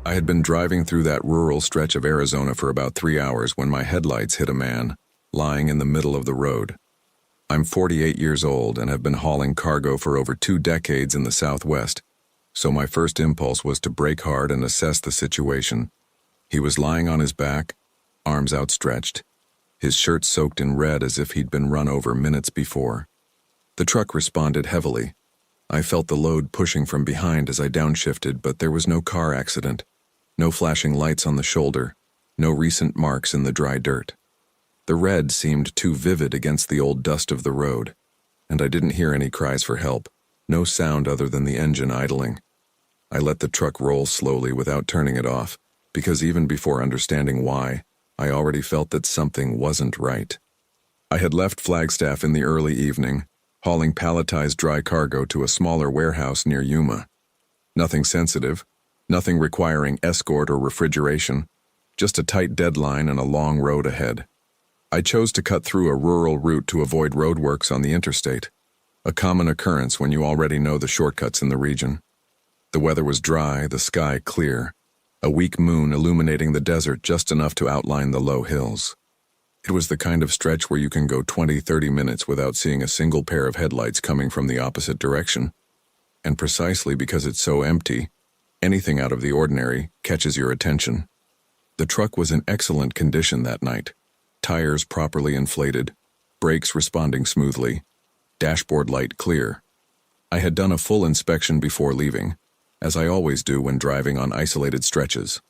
I had been driving through that rural stretch of Arizona for about 3 hours when my headlights hit a man, lying in the middle of the road. I'm 48 years old and have been hauling cargo for over 2 decades in the Southwest, so my first impulse was to brake hard and assess the situation. He was lying on his back, arms outstretched, his shirt soaked in red as if he'd been run over minutes before. The truck responded heavily. I felt the load pushing from behind as I downshifted, but there was no car accident, no flashing lights on the shoulder, no recent marks in the dry dirt. The red seemed too vivid against the old dust of the road, and I didn't hear any cries for help, no sound other than the engine idling. I let the truck roll slowly without turning it off, because even before understanding why, I already felt that something wasn't right. I had left Flagstaff in the early evening, hauling palletized dry cargo to a smaller warehouse near Yuma. Nothing sensitive, nothing requiring escort or refrigeration, just a tight deadline and a long road ahead. I chose to cut through a rural route to avoid roadworks on the interstate, a common occurrence when you already know the shortcuts in the region. The weather was dry, the sky clear, a weak moon illuminating the desert just enough to outline the low hills. It was the kind of stretch where you can go 20-30 minutes without seeing a single pair of headlights coming from the opposite direction. And precisely because it's so empty, anything out of the ordinary catches your attention. The truck was in excellent condition that night. Tires properly inflated, brakes responding smoothly, dashboard light clear. I had done a full inspection before leaving, as I always do when driving on isolated stretches.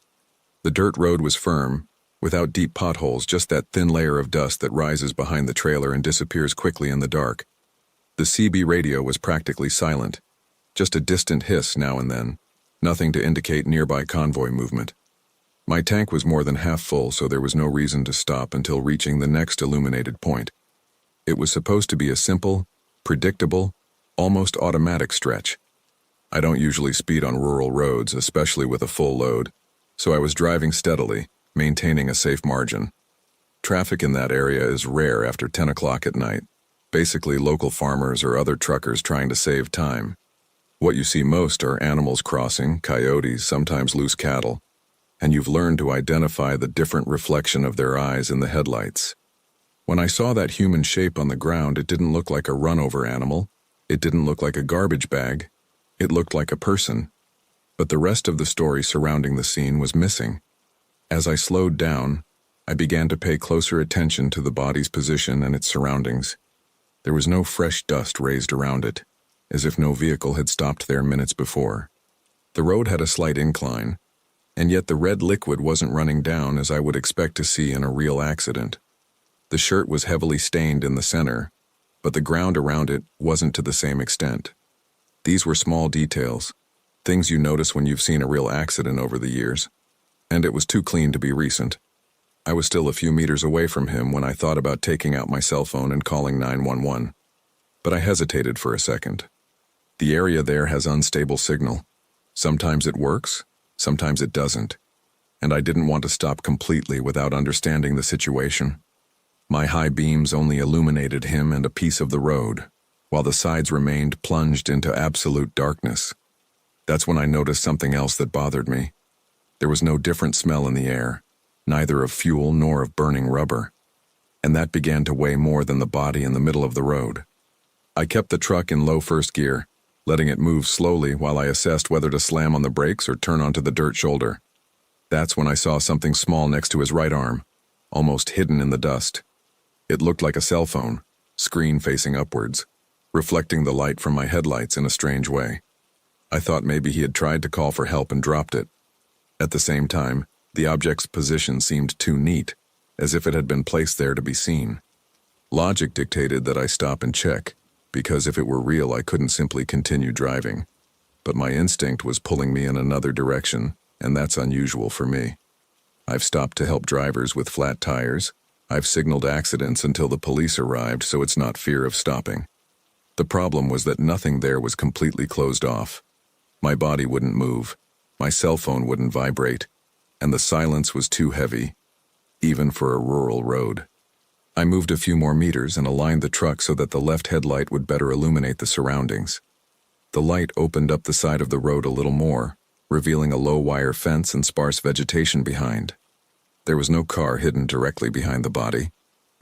The dirt road was firm, without deep potholes, just that thin layer of dust that rises behind the trailer and disappears quickly in the dark. The CB radio was practically silent, just a distant hiss now and then, nothing to indicate nearby convoy movement. My tank was more than half full, so there was no reason to stop until reaching the next illuminated point. It was supposed to be a simple, predictable, almost automatic stretch. I don't usually speed on rural roads, especially with a full load, so I was driving steadily, maintaining a safe margin. Traffic in that area is rare after 10 o'clock at night, basically local farmers or other truckers trying to save time. What you see most are animals crossing, coyotes, sometimes loose cattle, and you've learned to identify the different reflection of their eyes in the headlights. When I saw that human shape on the ground, it didn't look like a run-over animal, it didn't look like a garbage bag, it looked like a person. But the rest of the story surrounding the scene was missing. As I slowed down, I began to pay closer attention to the body's position and its surroundings. There was no fresh dust raised around it, as if no vehicle had stopped there minutes before. The road had a slight incline, and yet the red liquid wasn't running down as I would expect to see in a real accident. The shirt was heavily stained in the center, but the ground around it wasn't to the same extent. These were small details, things you notice when you've seen a real accident over the years, and it was too clean to be recent. I was still a few meters away from him when I thought about taking out my cell phone and calling 911, but I hesitated for a second. The area there has unstable signal. Sometimes it works, sometimes it doesn't, and I didn't want to stop completely without understanding the situation. My high beams only illuminated him and a piece of the road, while the sides remained plunged into absolute darkness. That's when I noticed something else that bothered me. There was no different smell in the air, neither of fuel nor of burning rubber, and that began to weigh more than the body in the middle of the road. I kept the truck in low first gear, letting it move slowly while I assessed whether to slam on the brakes or turn onto the dirt shoulder. That's when I saw something small next to his right arm, almost hidden in the dust. It looked like a cell phone, screen facing upwards, reflecting the light from my headlights in a strange way. I thought maybe he had tried to call for help and dropped it. At the same time, the object's position seemed too neat, as if it had been placed there to be seen. Logic dictated that I stop and check, because if it were real, I couldn't simply continue driving. But my instinct was pulling me in another direction, and that's unusual for me. I've stopped to help drivers with flat tires. I've signaled accidents until the police arrived, so it's not fear of stopping. The problem was that nothing there was completely closed off. My body wouldn't move, my cell phone wouldn't vibrate, and the silence was too heavy, even for a rural road. I moved a few more meters and aligned the truck so that the left headlight would better illuminate the surroundings. The light opened up the side of the road a little more, revealing a low wire fence and sparse vegetation behind. There was no car hidden directly behind the body,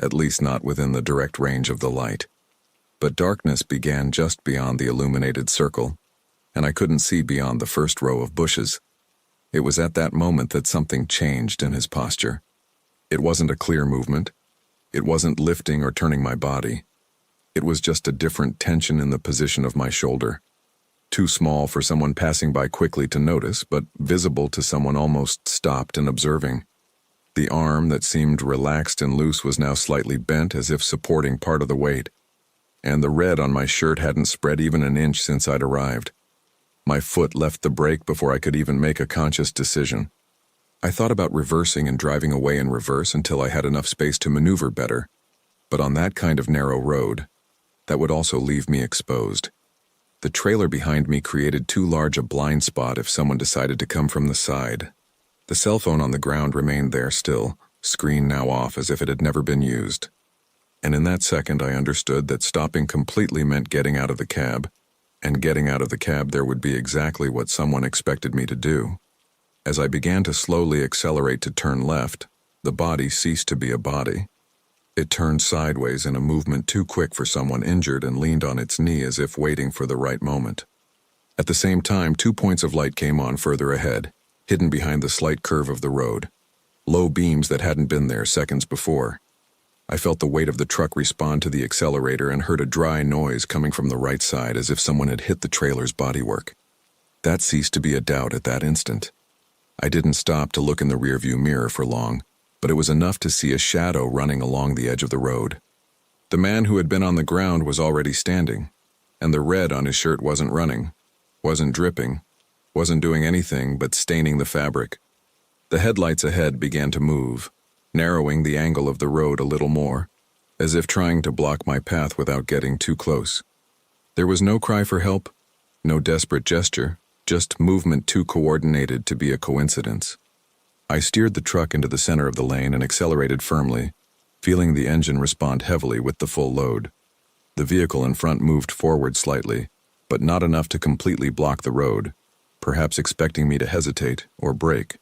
at least not within the direct range of the light. But darkness began just beyond the illuminated circle, and I couldn't see beyond the first row of bushes. It was at that moment that something changed in his posture. It wasn't a clear movement. It wasn't lifting or turning my body. It was just a different tension in the position of my shoulder. Too small for someone passing by quickly to notice, but visible to someone almost stopped and observing. The arm that seemed relaxed and loose was now slightly bent, as if supporting part of the weight. And the red on my shirt hadn't spread even an inch since I'd arrived. My foot left the brake before I could even make a conscious decision. I thought about reversing and driving away in reverse until I had enough space to maneuver better. But on that kind of narrow road, that would also leave me exposed. The trailer behind me created too large a blind spot if someone decided to come from the side. The cell phone on the ground remained there still, screen now off as if it had never been used. And in that second I understood that stopping completely meant getting out of the cab, and getting out of the cab there would be exactly what someone expected me to do. As I began to slowly accelerate to turn left, the body ceased to be a body. It turned sideways in a movement too quick for someone injured and leaned on its knee as if waiting for the right moment. At the same time, 2 points of light came on further ahead, hidden behind the slight curve of the road. Low beams that hadn't been there seconds before. I felt the weight of the truck respond to the accelerator and heard a dry noise coming from the right side as if someone had hit the trailer's bodywork. That ceased to be a doubt at that instant. I didn't stop to look in the rearview mirror for long, but it was enough to see a shadow running along the edge of the road. The man who had been on the ground was already standing, and the red on his shirt wasn't running, wasn't dripping, wasn't doing anything but staining the fabric. The headlights ahead began to move, narrowing the angle of the road a little more, as if trying to block my path without getting too close. There was no cry for help, no desperate gesture, just movement too coordinated to be a coincidence. I steered the truck into the center of the lane and accelerated firmly, feeling the engine respond heavily with the full load. The vehicle in front moved forward slightly, but not enough to completely block the road, perhaps expecting me to hesitate or brake.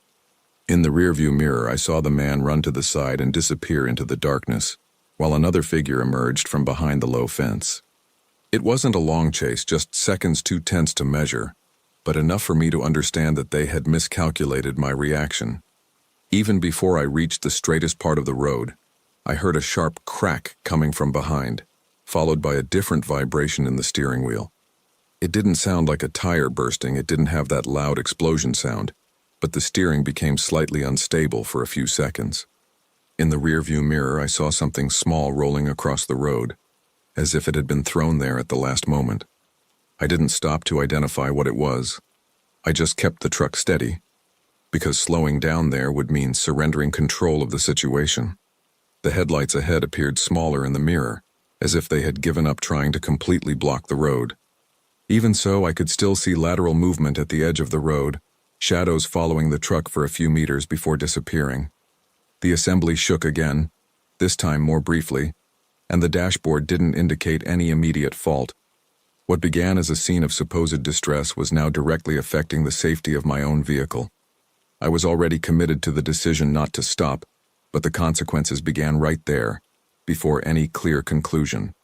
In the rearview mirror, I saw the man run to the side and disappear into the darkness, while another figure emerged from behind the low fence. It wasn't a long chase, just seconds too tense to measure, but enough for me to understand that they had miscalculated my reaction. Even before I reached the straightest part of the road, I heard a sharp crack coming from behind, followed by a different vibration in the steering wheel. It didn't sound like a tire bursting, it didn't have that loud explosion sound, but the steering became slightly unstable for a few seconds. In the rearview mirror, I saw something small rolling across the road, as if it had been thrown there at the last moment. I didn't stop to identify what it was. I just kept the truck steady, because slowing down there would mean surrendering control of the situation. The headlights ahead appeared smaller in the mirror, as if they had given up trying to completely block the road. Even so, I could still see lateral movement at the edge of the road, shadows following the truck for a few meters before disappearing. The assembly shook again, this time more briefly, and the dashboard didn't indicate any immediate fault. What began as a scene of supposed distress was now directly affecting the safety of my own vehicle. I was already committed to the decision not to stop, but the consequences began right there, before any clear conclusion.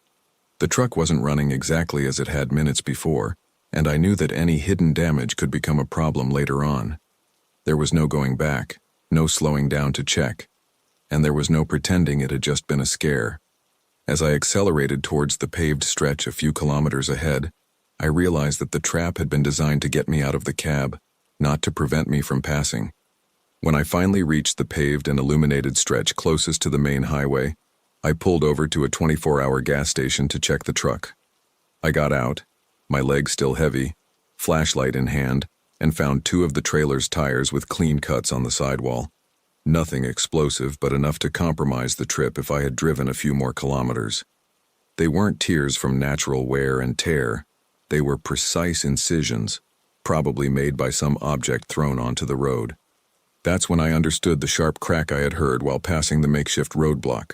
The truck wasn't running exactly as it had minutes before, and I knew that any hidden damage could become a problem later on. There was no going back, no slowing down to check, and there was no pretending it had just been a scare. As I accelerated towards the paved stretch a few kilometers ahead, I realized that the trap had been designed to get me out of the cab, not to prevent me from passing. When I finally reached the paved and illuminated stretch closest to the main highway, I pulled over to a 24-hour gas station to check the truck. I got out, my legs still heavy, flashlight in hand, and found 2 of the trailer's tires with clean cuts on the sidewall. Nothing explosive, but enough to compromise the trip if I had driven a few more kilometers. They weren't tears from natural wear and tear. They were precise incisions, probably made by some object thrown onto the road. That's when I understood the sharp crack I had heard while passing the makeshift roadblock.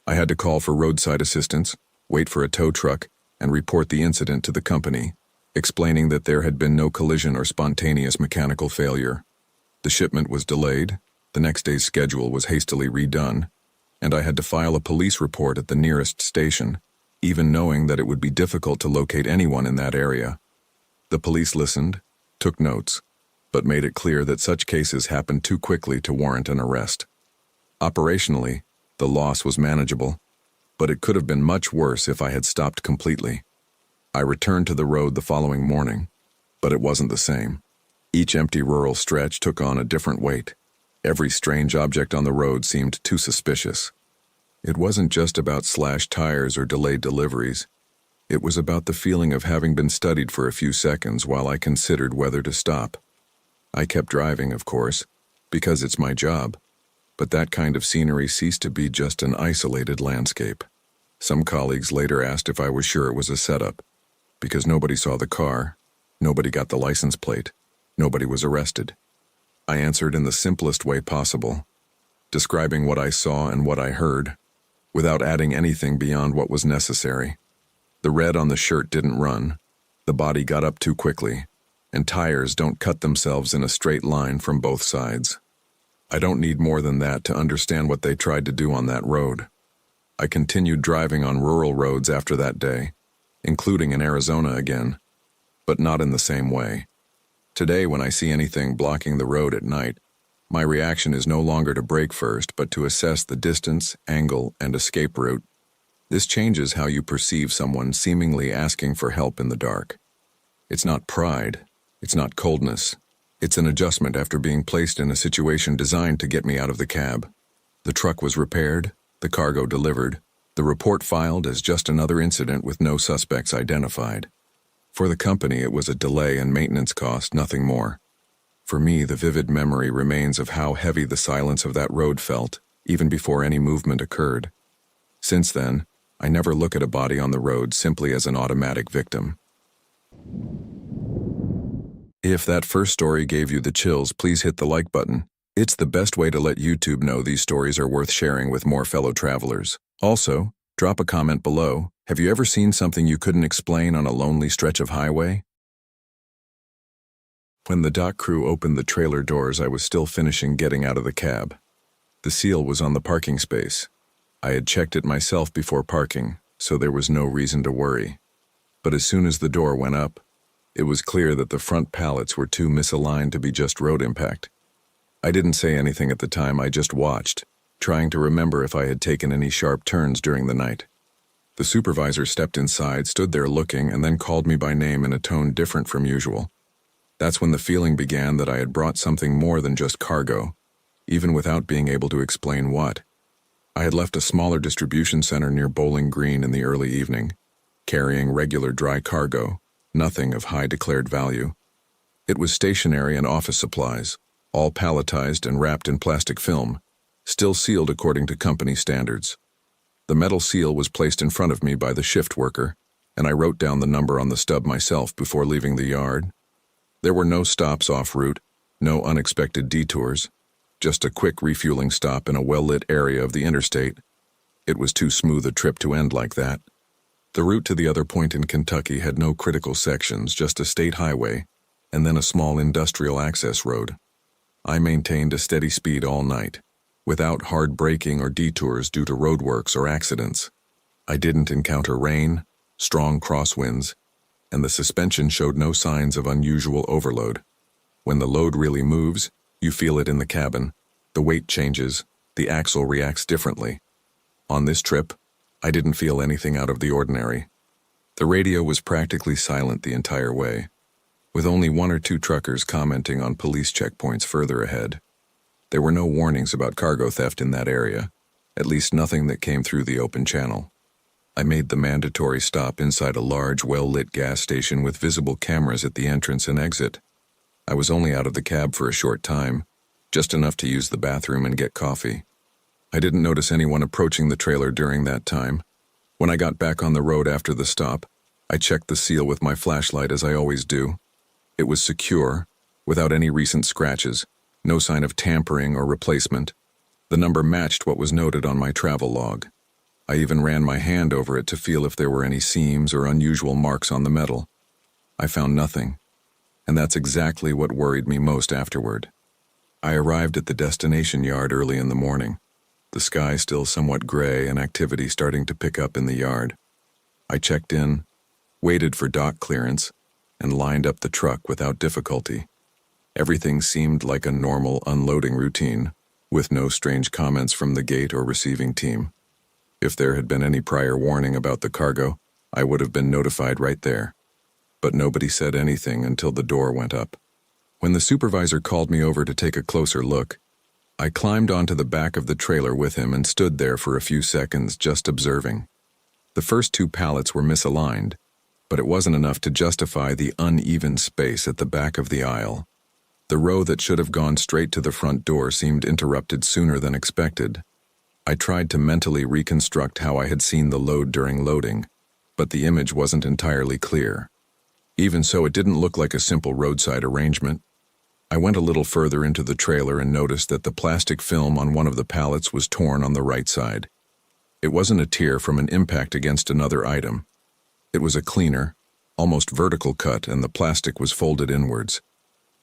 I had to call for roadside assistance, wait for a tow truck, and report the incident to the company. explaining that there had been no collision or spontaneous mechanical failure. The shipment was delayed, the next day's schedule was hastily redone, and I had to file a police report at the nearest station, even knowing that it would be difficult to locate anyone in that area. The police listened, took notes, but made it clear that such cases happened too quickly to warrant an arrest. Operationally, the loss was manageable, but it could have been much worse if I had stopped completely. I returned to the road the following morning, but it wasn't the same. Each empty rural stretch took on a different weight. Every strange object on the road seemed too suspicious. It wasn't just about slashed tires or delayed deliveries. It was about the feeling of having been studied for a few seconds while I considered whether to stop. I kept driving, of course, because it's my job, but that kind of scenery ceased to be just an isolated landscape. Some colleagues later asked if I was sure it was a setup, because nobody saw the car, nobody got the license plate, nobody was arrested. I answered in the simplest way possible, describing what I saw and what I heard, without adding anything beyond what was necessary. The red on the shirt didn't run, the body got up too quickly, and tires don't cut themselves in a straight line from both sides. I don't need more than that to understand what they tried to do on that road. I continued driving on rural roads after that day, including in Arizona again, but not in the same way. Today, when I see anything blocking the road at night, my reaction is no longer to brake first, but to assess the distance, angle, and escape route. This changes how you perceive someone seemingly asking for help in the dark. It's not pride, it's not coldness, it's an adjustment after being placed in a situation designed to get me out of the cab. The truck was repaired, the cargo delivered, the report filed as just another incident with no suspects identified. For the company, it was a delay and maintenance cost, nothing more. For me, the vivid memory remains of how heavy the silence of that road felt, even before any movement occurred. Since then, I never look at a body on the road simply as an automatic victim. If that first story gave you the chills, please hit the like button. It's the best way to let YouTube know these stories are worth sharing with more fellow travelers. Also, drop a comment below. Have you ever seen something you couldn't explain on a lonely stretch of highway? When the dock crew opened the trailer doors, I was still finishing getting out of the cab. The seal was on the parking space. I had checked it myself before parking, so there was no reason to worry. But as soon as the door went up, it was clear that the front pallets were too misaligned to be just road impact. I didn't say anything at the time, I just watched, trying to remember if I had taken any sharp turns during the night. The supervisor stepped inside, stood there looking, and then called me by name in a tone different from usual. That's when the feeling began that I had brought something more than just cargo, even without being able to explain what. I had left a smaller distribution center near Bowling Green in the early evening, carrying regular dry cargo, nothing of high declared value. It was stationery and office supplies, all palletized and wrapped in plastic film, still sealed according to company standards. The metal seal was placed in front of me by the shift worker, and I wrote down the number on the stub myself before leaving the yard. There were no stops off route, no unexpected detours, just a quick refueling stop in a well-lit area of the interstate. It was too smooth a trip to end like that. The route to the other point in Kentucky had no critical sections, just a state highway, and then a small industrial access road. I maintained a steady speed all night, without hard braking or detours due to roadworks or accidents. I didn't encounter rain, strong crosswinds, and the suspension showed no signs of unusual overload. When the load really moves, you feel it in the cabin. The weight changes, the axle reacts differently. On this trip, I didn't feel anything out of the ordinary. The radio was practically silent the entire way, with only one or two truckers commenting on police checkpoints further ahead. There were no warnings about cargo theft in that area, at least nothing that came through the open channel. I made the mandatory stop inside a large, well-lit gas station with visible cameras at the entrance and exit. I was only out of the cab for a short time, just enough to use the bathroom and get coffee. I didn't notice anyone approaching the trailer during that time. When I got back on the road after the stop, I checked the seal with my flashlight as I always do. It was secure, without any recent scratches, no sign of tampering or replacement. The number matched what was noted on my travel log. I even ran my hand over it to feel if there were any seams or unusual marks on the metal. I found nothing, and that's exactly what worried me most afterward. I arrived at the destination yard early in the morning, the sky still somewhat gray and activity starting to pick up in the yard. I checked in, waited for dock clearance, and lined up the truck without difficulty. Everything seemed like a normal unloading routine, with no strange comments from the gate or receiving team. If there had been any prior warning about the cargo, I would have been notified right there. But nobody said anything until the door went up. When the supervisor called me over to take a closer look, I climbed onto the back of the trailer with him and stood there for a few seconds just observing. The first two pallets were misaligned, but it wasn't enough to justify the uneven space at the back of the aisle. The row that should have gone straight to the front door seemed interrupted sooner than expected. I tried to mentally reconstruct how I had seen the load during loading, but the image wasn't entirely clear. Even so, it didn't look like a simple roadside arrangement. I went a little further into the trailer and noticed that the plastic film on one of the pallets was torn on the right side. It wasn't a tear from an impact against another item. It was a cleaner, almost vertical cut, and the plastic was folded inwards.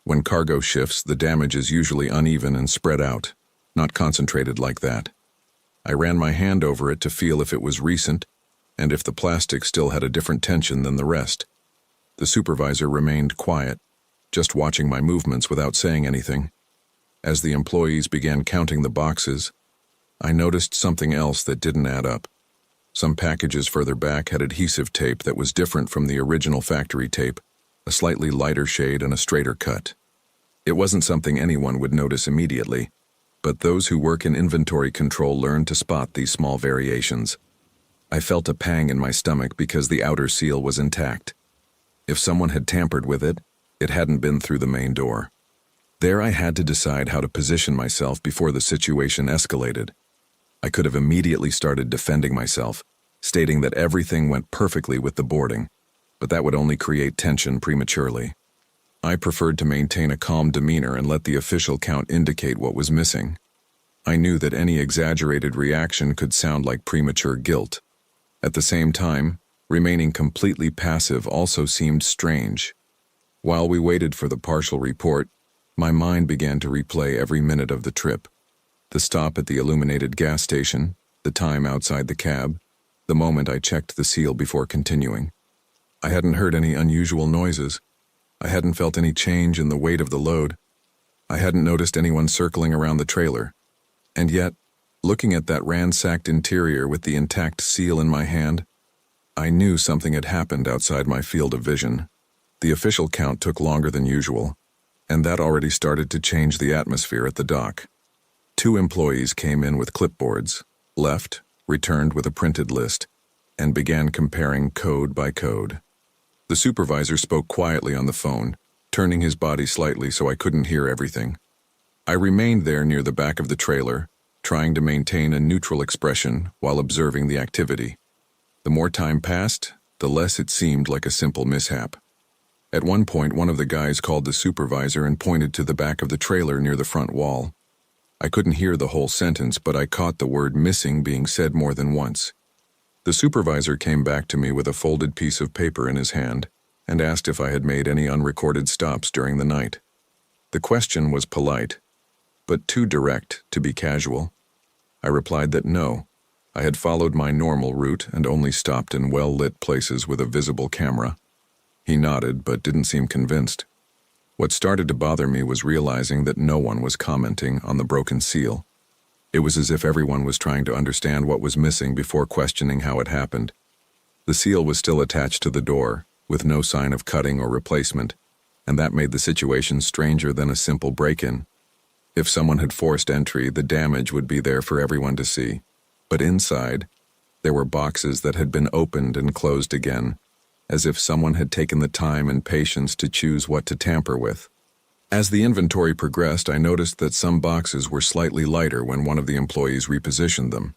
When cargo shifts, the damage is usually uneven and spread out, not concentrated like that. I ran my hand over it to feel if it was recent and if the plastic still had a different tension than the rest. The supervisor remained quiet, just watching my movements without saying anything. As the employees began counting the boxes, I noticed something else that didn't add up. Some packages further back had adhesive tape that was different from the original factory tape, a slightly lighter shade and a straighter cut. It wasn't something anyone would notice immediately, but those who work in inventory control learn to spot these small variations. I felt a pang in my stomach because the outer seal was intact. If someone had tampered with it, it hadn't been through the main door. There I had to decide how to position myself before the situation escalated. I could have immediately started defending myself, stating that everything went perfectly with the boarding, but that would only create tension prematurely. I preferred to maintain a calm demeanor and let the official count indicate what was missing. I knew that any exaggerated reaction could sound like premature guilt. At the same time, remaining completely passive also seemed strange. While we waited for the partial report, my mind began to replay every minute of the trip. The stop at the illuminated gas station, the time outside the cab, the moment I checked the seal before continuing. I hadn't heard any unusual noises. I hadn't felt any change in the weight of the load. I hadn't noticed anyone circling around the trailer. And yet, looking at that ransacked interior with the intact seal in my hand, I knew something had happened outside my field of vision. The official count took longer than usual, and that already started to change the atmosphere at the dock. 2 employees came in with clipboards, left, returned with a printed list, and began comparing code by code. The supervisor spoke quietly on the phone, turning his body slightly so I couldn't hear everything. I remained there near the back of the trailer, trying to maintain a neutral expression while observing the activity. The more time passed, the less it seemed like a simple mishap. At one point, one of the guys called the supervisor and pointed to the back of the trailer near the front wall. I couldn't hear the whole sentence, but I caught the word missing being said more than once. The supervisor came back to me with a folded piece of paper in his hand and asked if I had made any unrecorded stops during the night. The question was polite, but too direct to be casual. I replied that no, I had followed my normal route and only stopped in well-lit places with a visible camera. He nodded but didn't seem convinced. What started to bother me was realizing that no one was commenting on the broken seal. It was as if everyone was trying to understand what was missing before questioning how it happened. The seal was still attached to the door, with no sign of cutting or replacement, and that made the situation stranger than a simple break-in. If someone had forced entry, the damage would be there for everyone to see. But inside, there were boxes that had been opened and closed again, as if someone had taken the time and patience to choose what to tamper with. As the inventory progressed, I noticed that some boxes were slightly lighter when one of the employees repositioned them.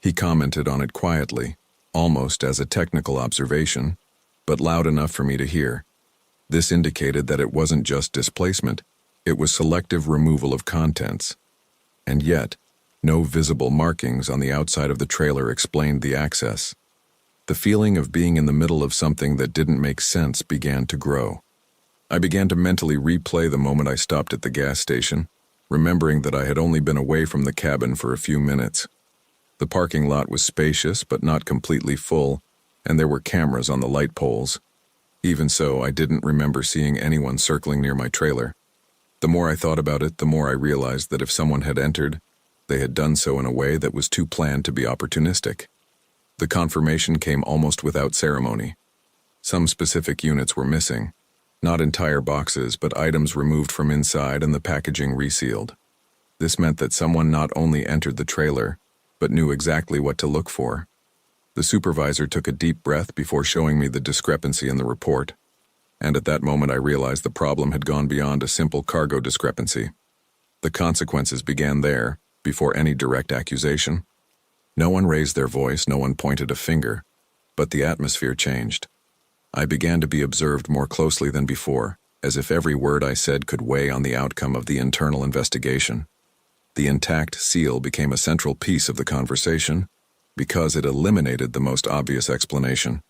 He commented on it quietly, almost as a technical observation, but loud enough for me to hear. This indicated that it wasn't just displacement, it was selective removal of contents. And yet, no visible markings on the outside of the trailer explained the access. The feeling of being in the middle of something that didn't make sense began to grow. I began to mentally replay the moment I stopped at the gas station, remembering that I had only been away from the cabin for a few minutes. The parking lot was spacious but not completely full, and there were cameras on the light poles. Even so, I didn't remember seeing anyone circling near my trailer. The more I thought about it, the more I realized that if someone had entered, they had done so in a way that was too planned to be opportunistic. The confirmation came almost without ceremony. Some specific units were missing, not entire boxes, but items removed from inside and the packaging resealed. This meant that someone not only entered the trailer, but knew exactly what to look for. The supervisor took a deep breath before showing me the discrepancy in the report, and at that moment I realized the problem had gone beyond a simple cargo discrepancy. The consequences began there, before any direct accusation. No one raised their voice, no one pointed a finger, but the atmosphere changed. I began to be observed more closely than before, as if every word I said could weigh on the outcome of the internal investigation. The intact seal became a central piece of the conversation because it eliminated the most obvious explanation.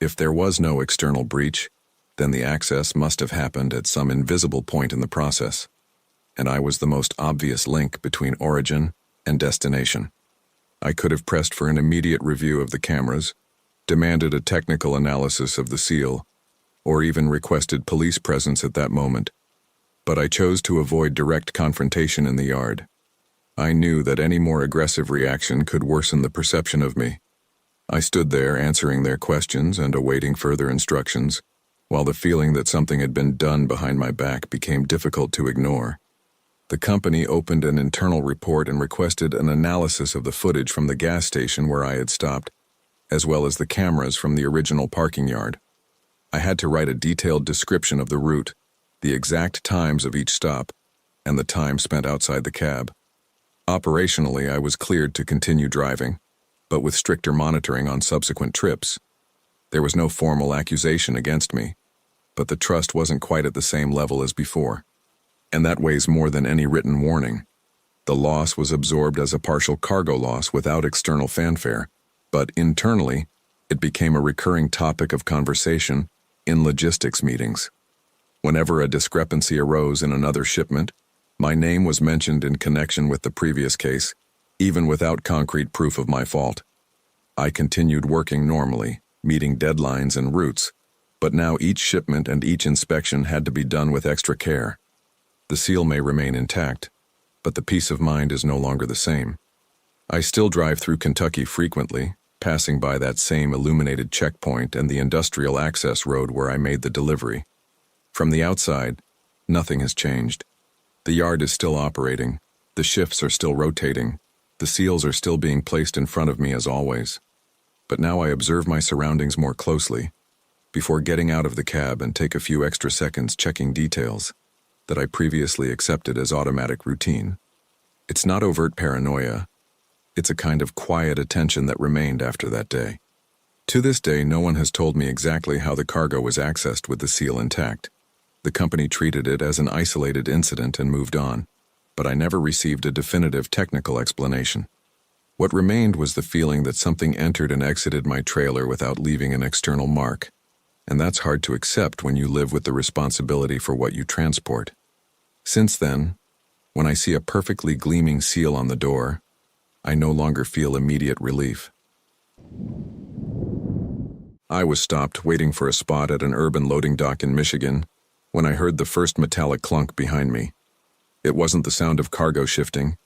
If there was no external breach, then the access must have happened at some invisible point in the process, and I was the most obvious link between origin and destination. I could have pressed for an immediate review of the cameras, demanded a technical analysis of the seal, or even requested police presence at that moment, but I chose to avoid direct confrontation in the yard. I knew that any more aggressive reaction could worsen the perception of me. I stood there answering their questions and awaiting further instructions, while the feeling that something had been done behind my back became difficult to ignore. The company opened an internal report and requested an analysis of the footage from the gas station where I had stopped, as well as the cameras from the original parking yard. I had to write a detailed description of the route, the exact times of each stop, and the time spent outside the cab. Operationally, I was cleared to continue driving, but with stricter monitoring on subsequent trips. There was no formal accusation against me, but the trust wasn't quite at the same level as before. And that weighs more than any written warning. The loss was absorbed as a partial cargo loss without external fanfare, but internally, it became a recurring topic of conversation in logistics meetings. Whenever a discrepancy arose in another shipment, my name was mentioned in connection with the previous case, even without concrete proof of my fault. I continued working normally, meeting deadlines and routes, but now each shipment and each inspection had to be done with extra care. The seal may remain intact, but the peace of mind is no longer the same. I still drive through Kentucky frequently, passing by that same illuminated checkpoint and the industrial access road where I made the delivery. From the outside, nothing has changed. The yard is still operating, the shifts are still rotating, the seals are still being placed in front of me as always. But now I observe my surroundings more closely, before getting out of the cab and take a few extra seconds checking details that I previously accepted as automatic routine. It's not overt paranoia. It's a kind of quiet attention that remained after that day. To this day, no one has told me exactly how the cargo was accessed with the seal intact. The company treated it as an isolated incident and moved on, but I never received a definitive technical explanation. What remained was the feeling that something entered and exited my trailer without leaving an external mark, and that's hard to accept when you live with the responsibility for what you transport. Since then, when I see a perfectly gleaming seal on the door, I no longer feel immediate relief. I was stopped waiting for a spot at an urban loading dock in Michigan when I heard the first metallic clunk behind me. It wasn't the sound of cargo shifting.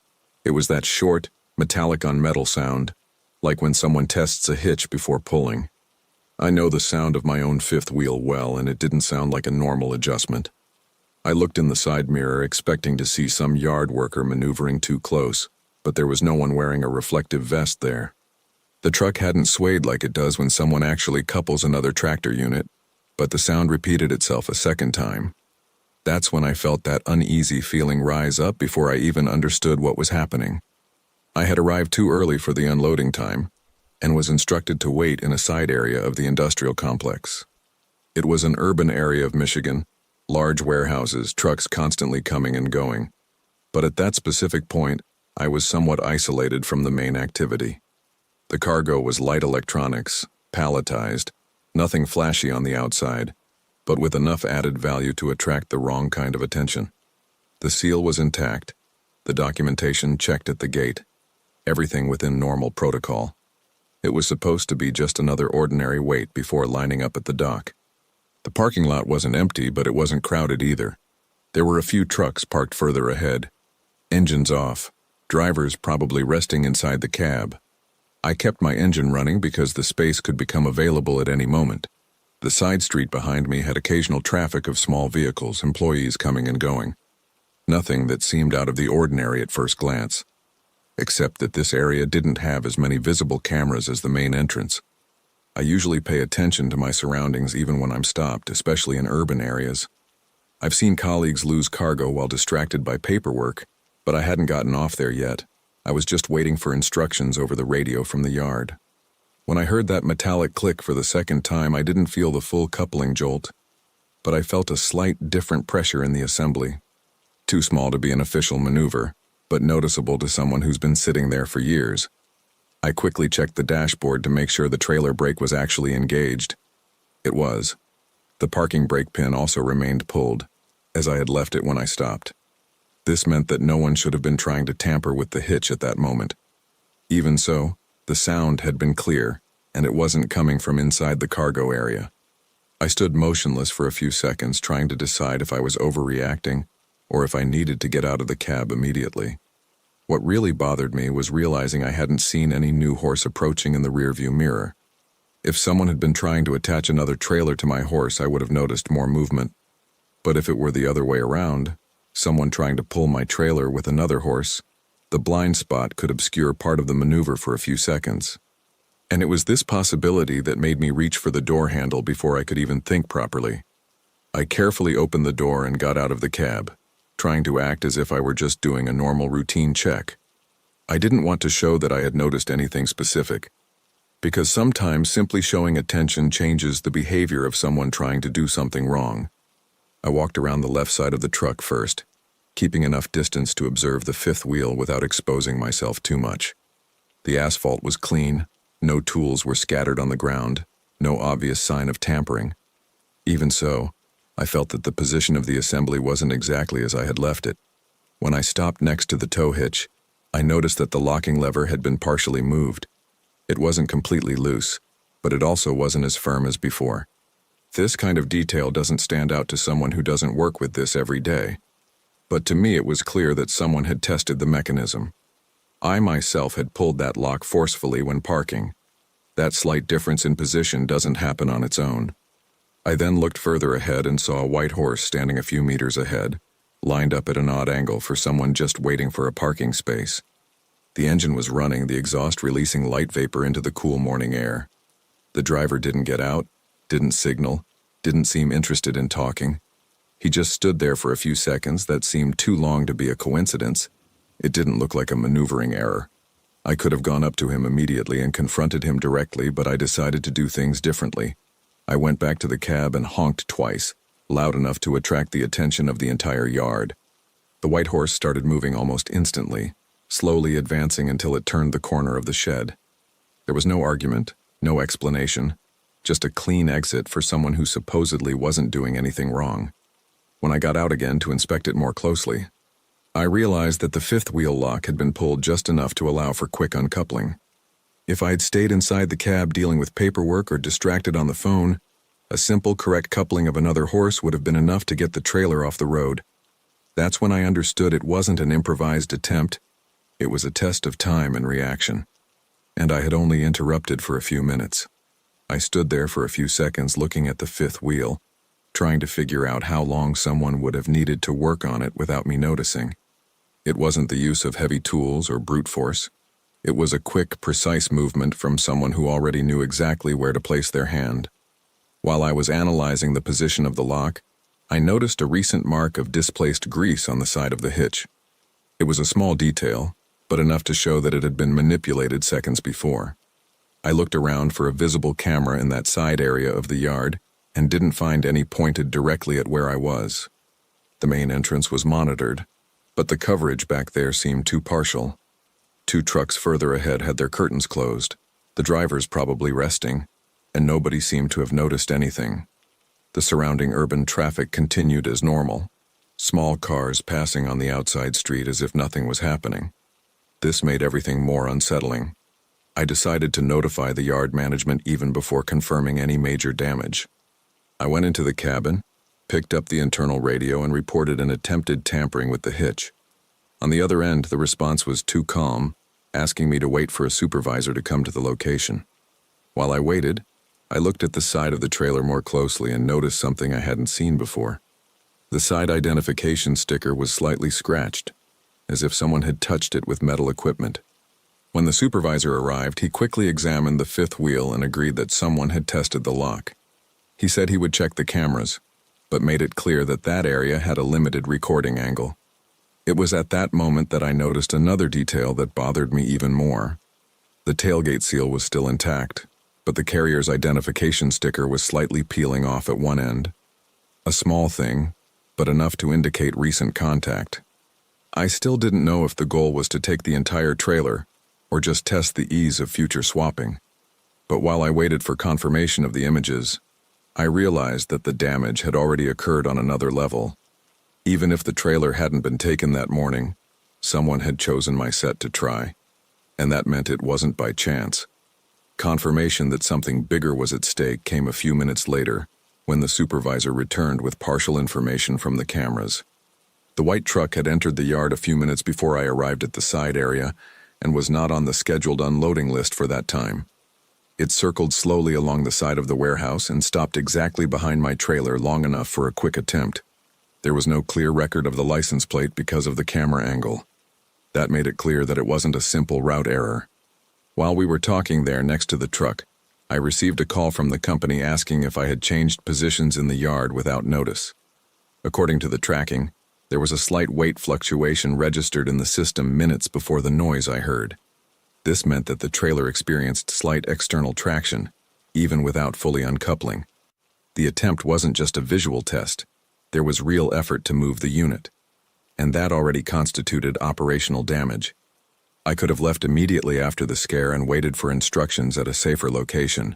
It was that short, metallic on metal sound, like when someone tests a hitch before pulling. I know the sound of my own fifth wheel well, and it didn't sound like a normal adjustment. I looked in the side mirror expecting to see some yard worker maneuvering too close, but there was no one wearing a reflective vest there. The truck hadn't swayed like it does when someone actually couples another tractor unit, but the sound repeated itself a second time. That's when I felt that uneasy feeling rise up before I even understood what was happening. I had arrived too early for the unloading time, and was instructed to wait in a side area of the industrial complex. It was an urban area of Michigan, large warehouses, trucks constantly coming and going. But at that specific point, I was somewhat isolated from the main activity. The cargo was light electronics, palletized, nothing flashy on the outside, but with enough added value to attract the wrong kind of attention. The seal was intact, the documentation checked at the gate, everything within normal protocol. It was supposed to be just another ordinary wait before lining up at the dock. The parking lot wasn't empty, but it wasn't crowded either. There were a few trucks parked further ahead, engines off, drivers probably resting inside the cab. I kept my engine running because the space could become available at any moment. The side street behind me had occasional traffic of small vehicles, employees coming and going. Nothing that seemed out of the ordinary at first glance, except that this area didn't have as many visible cameras as the main entrance. I usually pay attention to my surroundings even when I'm stopped, especially in urban areas. I've seen colleagues lose cargo while distracted by paperwork, but I hadn't gotten off there yet. I was just waiting for instructions over the radio from the yard. When I heard that metallic click for the second time, I didn't feel the full coupling jolt, but I felt a slight different pressure in the assembly. Too small to be an official maneuver, but noticeable to someone who's been sitting there for years. I quickly checked the dashboard to make sure the trailer brake was actually engaged. It was. The parking brake pin also remained pulled, as I had left it when I stopped. This meant that no one should have been trying to tamper with the hitch at that moment. Even so, the sound had been clear, and it wasn't coming from inside the cargo area. I stood motionless for a few seconds, trying to decide if I was overreacting or if I needed to get out of the cab immediately. What really bothered me was realizing I hadn't seen any new horse approaching in the rearview mirror. If someone had been trying to attach another trailer to my horse, I would have noticed more movement. But if it were the other way around, someone trying to pull my trailer with another horse, the blind spot could obscure part of the maneuver for a few seconds. And it was this possibility that made me reach for the door handle before I could even think properly. I carefully opened the door and got out of the cab, trying to act as if I were just doing a normal routine check. I didn't want to show that I had noticed anything specific, because sometimes simply showing attention changes the behavior of someone trying to do something wrong. I walked around the left side of the truck first, keeping enough distance to observe the fifth wheel without exposing myself too much. The asphalt was clean, no tools were scattered on the ground, no obvious sign of tampering. Even so, I felt that the position of the assembly wasn't exactly as I had left it. When I stopped next to the tow hitch, I noticed that the locking lever had been partially moved. It wasn't completely loose, but it also wasn't as firm as before. This kind of detail doesn't stand out to someone who doesn't work with this every day. But to me it was clear that someone had tested the mechanism. I myself had pulled that lock forcefully when parking. That slight difference in position doesn't happen on its own. I then looked further ahead and saw a white horse standing a few meters ahead, lined up at an odd angle for someone just waiting for a parking space. The engine was running, the exhaust releasing light vapor into the cool morning air. The driver didn't get out, didn't signal, didn't seem interested in talking. He just stood there for a few seconds that seemed too long to be a coincidence. It didn't look like a maneuvering error. I could have gone up to him immediately and confronted him directly, but I decided to do things differently. I went back to the cab and honked twice, loud enough to attract the attention of the entire yard. The white horse started moving almost instantly, slowly advancing until it turned the corner of the shed. There was no argument, no explanation, just a clean exit for someone who supposedly wasn't doing anything wrong. When I got out again to inspect it more closely, I realized that the fifth wheel lock had been pulled just enough to allow for quick uncoupling. If I had stayed inside the cab dealing with paperwork or distracted on the phone, a simple correct coupling of another horse would have been enough to get the trailer off the road. That's when I understood it wasn't an improvised attempt, it was a test of time and reaction. And I had only interrupted for a few minutes. I stood there for a few seconds looking at the fifth wheel, trying to figure out how long someone would have needed to work on it without me noticing. It wasn't the use of heavy tools or brute force. It was a quick, precise movement from someone who already knew exactly where to place their hand. While I was analyzing the position of the lock, I noticed a recent mark of displaced grease on the side of the hitch. It was a small detail, but enough to show that it had been manipulated seconds before. I looked around for a visible camera in that side area of the yard and didn't find any pointed directly at where I was. The main entrance was monitored, but the coverage back there seemed too partial. 2 trucks further ahead had their curtains closed, the drivers probably resting. and nobody seemed to have noticed anything. The surrounding urban traffic continued as normal, small cars passing on the outside street as if nothing was happening. This made everything more unsettling. I decided to notify the yard management even before confirming any major damage. I went into the cabin, picked up the internal radio, and reported an attempted tampering with the hitch. On the other end, the response was too calm, asking me to wait for a supervisor to come to the location. While I waited, I looked at the side of the trailer more closely and noticed something I hadn't seen before. The side identification sticker was slightly scratched, as if someone had touched it with metal equipment. When the supervisor arrived, he quickly examined the fifth wheel and agreed that someone had tested the lock. He said he would check the cameras, but made it clear that that area had a limited recording angle. It was at that moment that I noticed another detail that bothered me even more. The tailgate seal was still intact, but the carrier's identification sticker was slightly peeling off at one end. A small thing, but enough to indicate recent contact. I still didn't know if the goal was to take the entire trailer or just test the ease of future swapping. But while I waited for confirmation of the images, I realized that the damage had already occurred on another level. Even if the trailer hadn't been taken that morning, someone had chosen my set to try, and that meant it wasn't by chance. Confirmation that something bigger was at stake came a few minutes later, when the supervisor returned with partial information from the cameras. The white truck had entered the yard a few minutes before I arrived at the side area and was not on the scheduled unloading list for that time. It circled slowly along the side of the warehouse and stopped exactly behind my trailer long enough for a quick attempt. There was no clear record of the license plate because of the camera angle. That made it clear that it wasn't a simple route error. While we were talking there next to the truck, I received a call from the company asking if I had changed positions in the yard without notice. According to the tracking, there was a slight weight fluctuation registered in the system minutes before the noise I heard. This meant that the trailer experienced slight external traction, even without fully uncoupling. The attempt wasn't just a visual test. There was real effort to move the unit, and that already constituted operational damage. I could have left immediately after the scare and waited for instructions at a safer location,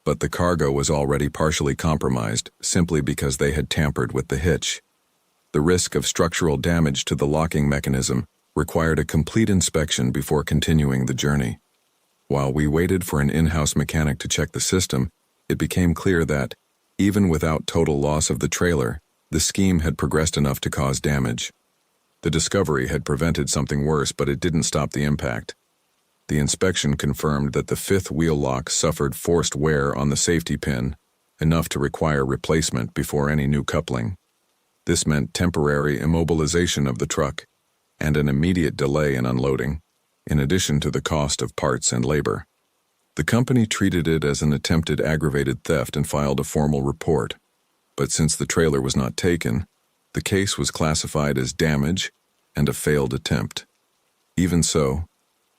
but the cargo was already partially compromised simply because they had tampered with the hitch. The risk of structural damage to the locking mechanism required a complete inspection before continuing the journey. While we waited for an in-house mechanic to check the system, it became clear that, even without total loss of the trailer, the scheme had progressed enough to cause damage. The discovery had prevented something worse, but it didn't stop the impact. The inspection confirmed that the fifth wheel lock suffered forced wear on the safety pin, enough to require replacement before any new coupling. This meant temporary immobilization of the truck and an immediate delay in unloading, in addition to the cost of parts and labor. The company treated it as an attempted aggravated theft and filed a formal report. But since the trailer was not taken, the case was classified as damage and a failed attempt. Even so,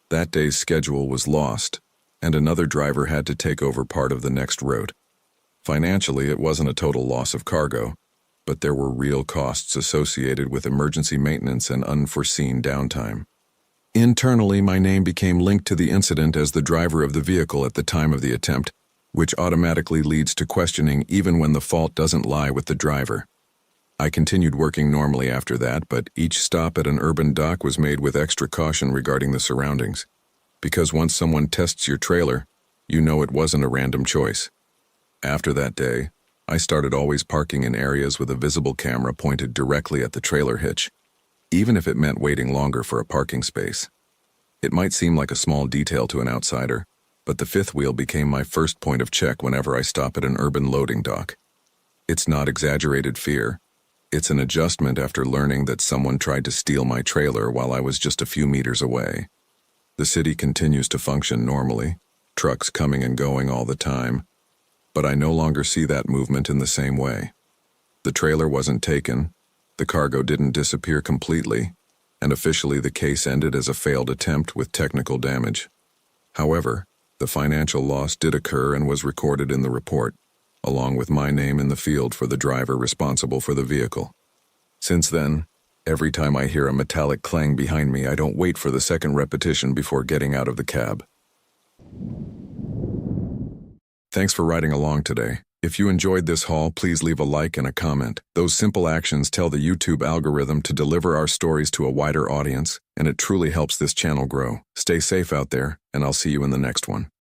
that day's schedule was lost, and another driver had to take over part of the next route. Financially, it wasn't a total loss of cargo, but there were real costs associated with emergency maintenance and unforeseen downtime. Internally, my name became linked to the incident as the driver of the vehicle at the time of the attempt, which automatically leads to questioning even when the fault doesn't lie with the driver. I continued working normally after that, but each stop at an urban dock was made with extra caution regarding the surroundings. Because once someone tests your trailer, you know it wasn't a random choice. After that day, I started always parking in areas with a visible camera pointed directly at the trailer hitch, even if it meant waiting longer for a parking space. It might seem like a small detail to an outsider, but the fifth wheel became my first point of check whenever I stop at an urban loading dock. It's not exaggerated fear. It's an adjustment after learning that someone tried to steal my trailer while I was just a few meters away. The city continues to function normally, trucks coming and going all the time, but I no longer see that movement in the same way. The trailer wasn't taken, the cargo didn't disappear completely, and officially the case ended as a failed attempt with technical damage. However, the financial loss did occur and was recorded in the report, along with my name in the field for the driver responsible for the vehicle. Since then, every time I hear a metallic clang behind me, I don't wait for the second repetition before getting out of the cab. Thanks for riding along today. If you enjoyed this haul, please leave a like and a comment. Those simple actions tell the YouTube algorithm to deliver our stories to a wider audience, and it truly helps this channel grow. Stay safe out there, and I'll see you in the next one.